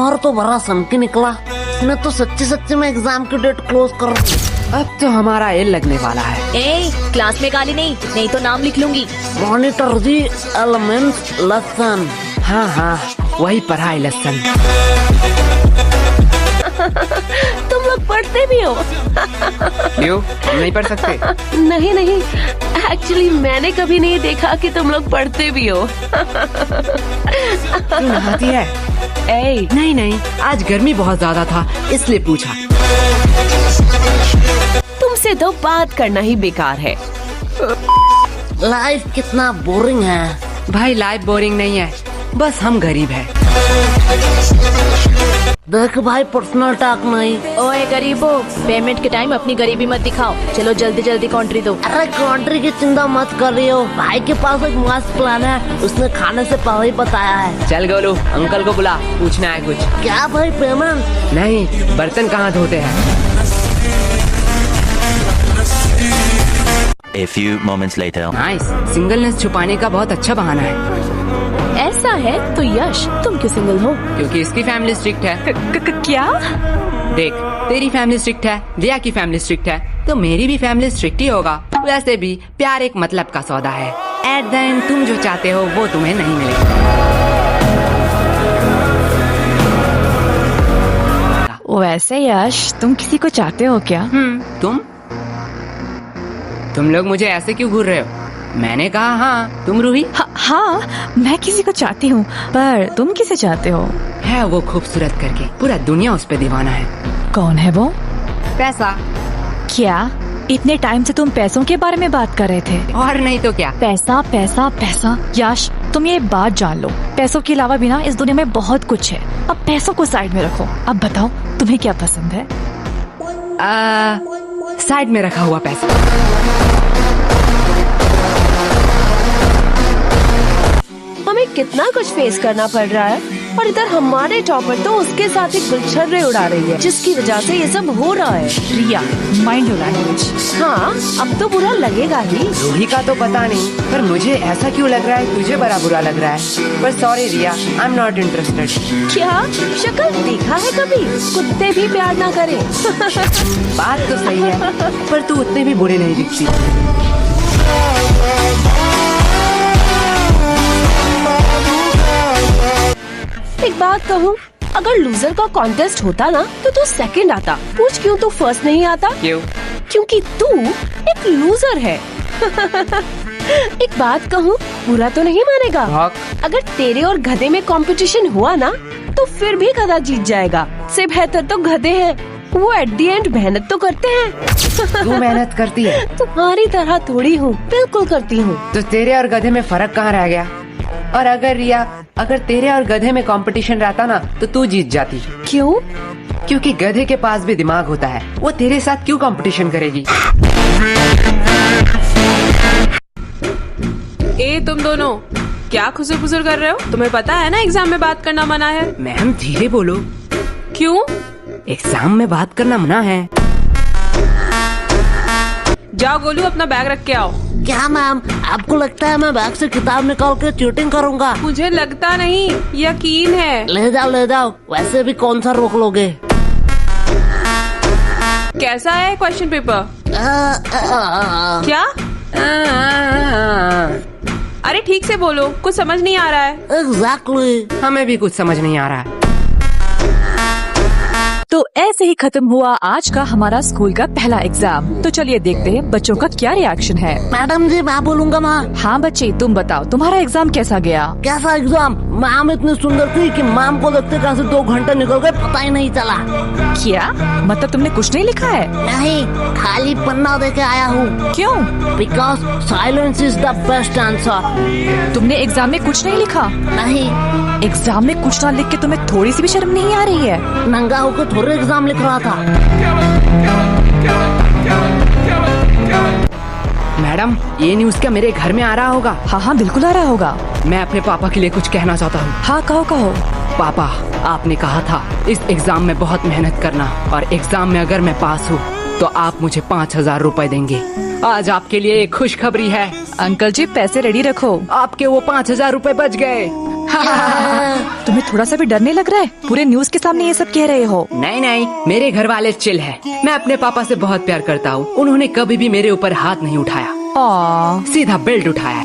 और तो बड़ा सनकी निकला। इसने तो सच्ची सच्ची में एग्जाम की डेट क्लोज कर दी। अब तो हमारा एल लगने वाला है। ए, क्लास में गाली नहीं तो नाम लिख लूंगी। Monitor the elements lesson. हाँ हाँ, वही पढ़ाई लेसन। तुम लोग पढ़ते भी हो? क्यों, हम नहीं पढ़ सकते? नहीं, एक्चुअली मैंने कभी नहीं देखा कि तुम लोग पढ़ते भी हो। तू नहाती है? ए, नहीं, आज गर्मी बहुत ज्यादा था इसलिए पूछा। तुमसे तो बात करना ही बेकार है। लाइफ कितना बोरिंग है। भाई लाइफ बोरिंग नहीं है, बस हम गरीब हैं। देख भाई, पर्सनल टॉक नहीं। ओए गरीबो, पेमेंट के टाइम अपनी गरीबी मत दिखाओ। चलो जल्दी कंट्री दो। अरे कंट्री की चिंता मत करियो, भाई के पास एक मस्त प्लान है, उसने खाने से पहले ही बताया है। चल गोलू, अंकल को बुला, पूछना है कुछ। क्या भाई, पेमेंट? नहीं, बर्तन कहाँ धोते हैं। A few moments later. Nice, singleness छुपाने का बहुत अच्छा बहाना है। ऐसा है तो यश, तुम क्यों सिंगल हो? क्योंकि इसकी फैमिली स्ट्रिक्ट है। क्या? देख, तेरी फैमिली स्ट्रिक्ट है, रिया की फैमिली स्ट्रिक्ट है, तो मेरी भी फैमिली स्ट्रिक्ट ही होगा। वैसे भी प्यार एक मतलब का सौदा है। एट द एंड तुम जो चाहते हो वो तुम्हें नहीं मिलेगा। वैसे यश, तुम किसी को चाहते हो क्या? तुम लोग मुझे ऐसे क्यों घूर रहे हो? मैंने कहा हाँ, तुम रूही? हाँ, मैं किसी को चाहती हूँ, पर तुम किसे चाहते हो? है वो खूबसूरत करके, पूरा दुनिया उस पे दीवाना है। कौन है वो? पैसा। क्या इतने टाइम से तुम पैसों के बारे में बात कर रहे थे? और नहीं तो क्या। पैसा पैसा पैसा। यश, तुम ये बात जान लो, पैसों के अलावा भी ना इस दुनिया में बहुत कुछ है। अब पैसों को साइड में रखो। अब बताओ तुम्हें क्या पसंद है? साइड में रखा हुआ पैसा। हमें कितना कुछ फेस करना पड़ रहा है, और इधर हमारे टॉपर तो उसके साथ ही गुलछर्रे उड़ा रही है, जिसकी वजह से ये सब हो रहा है। रिया, माइंड योर लैंग्वेज। हाँ, अब तो बुरा लगेगा ही। रूही का तो पता नहीं, पर मुझे ऐसा क्यों लग रहा है तुझे बड़ा बुरा लग रहा है। पर sorry Riya, I am not interested. क्या शक्ल देखा है कभी? कुत्ते भी प्यार ना करे। बात तो सही है, पर तू उतने भी बुरे नहीं दिखती। एक बात कहूँ, अगर लूजर का कॉन्टेस्ट होता ना तो तू सेकंड आता। पूछ क्यों तू फर्स्ट नहीं आता? क्यों? क्योंकि तू एक लूजर है। एक बात कहूँ, बुरा तो नहीं मानेगा? अगर तेरे और गधे में कंपटीशन हुआ ना तो फिर भी गधा जीत जाएगा। से बेहतर तो गधे हैं, वो एट दी एंड मेहनत तो करते हैं। तू मेहनत करती है? तुम्हारी तरह थोड़ी हूँ, बिल्कुल करती हूँ। तो तेरे और गधे में फर्क कहाँ रह गया? और अगर रिया, अगर तेरे और गधे में कंपटीशन रहता ना तो तू जीत जाती। क्यों? क्योंकि गधे के पास भी दिमाग होता है, वो तेरे साथ क्यों कंपटीशन करेगी? ए तुम दोनों क्या खुसुर फुसुर कर रहे हो? तुम्हें पता है ना एग्जाम में बात करना मना है। मैम धीरे बोलो। क्यों? एग्जाम में बात करना मना है। जाओ गोलू, अपना बैग रख के आओ। क्या मैम, आपको लगता है मैं बैग से किताब निकाल के चीटिंग करूंगा? मुझे लगता नहीं, यकीन है। ले जाओ, वैसे भी कौन सा रोक लोगे। कैसा है क्वेश्चन पेपर? क्या? अरे ठीक से बोलो, कुछ समझ नहीं आ रहा है। एग्जैक्टली। हमें भी कुछ समझ नहीं आ रहा है। तो ऐसे ही खत्म हुआ आज का हमारा स्कूल का पहला एग्जाम। तो चलिए देखते हैं बच्चों का क्या रिएक्शन है। मैडम जी, मैं बोलूंगा माँ। हाँ बच्चे, तुम बताओ तुम्हारा एग्जाम कैसा गया? कैसा एग्जाम? मैम इतनी सुंदर थी कि मैम को देखते कैसे 2 घंटे निकल गए पता ही नहीं चला। क्या मतलब तुमने कुछ नहीं लिखा है? नहीं, खाली पन्ना दे के आया हूँ। क्यों? Because silence is the best answer. तुमने एग्जाम में कुछ नहीं लिखा? नहीं। एग्जाम में कुछ ना लिख के तुम्हें थोड़ी सी भी शर्म नहीं आ रही है? नंगा होकर थोड़े एग्जाम लिख रहा था। मैडम, ये न्यूज़ क्या मेरे घर में आ रहा होगा? हाँ बिल्कुल आ रहा होगा। मैं अपने पापा के लिए कुछ कहना चाहता हूँ। हाँ कहो। पापा, आपने कहा था इस एग्जाम में बहुत मेहनत करना, और एग्जाम में अगर मैं पास हूँ तो आप मुझे 5,000 रुपए देंगे। आज आपके लिए एक खुशखबरी है। अंकल जी पैसे रेडी रखो। आपके वो 5,000 रुपए बच गए। तुम्हें थोड़ा सा भी डर नहीं लग रहा है? पूरे न्यूज के सामने ये सब कह रहे हो। नहीं नहीं, मेरे घर वाले चिल है। मैं अपने पापा से बहुत प्यार करता हूँ। उन्होंने कभी भी मेरे ऊपर हाथ नहीं उठाया, सीधा बेल्ट उठाया।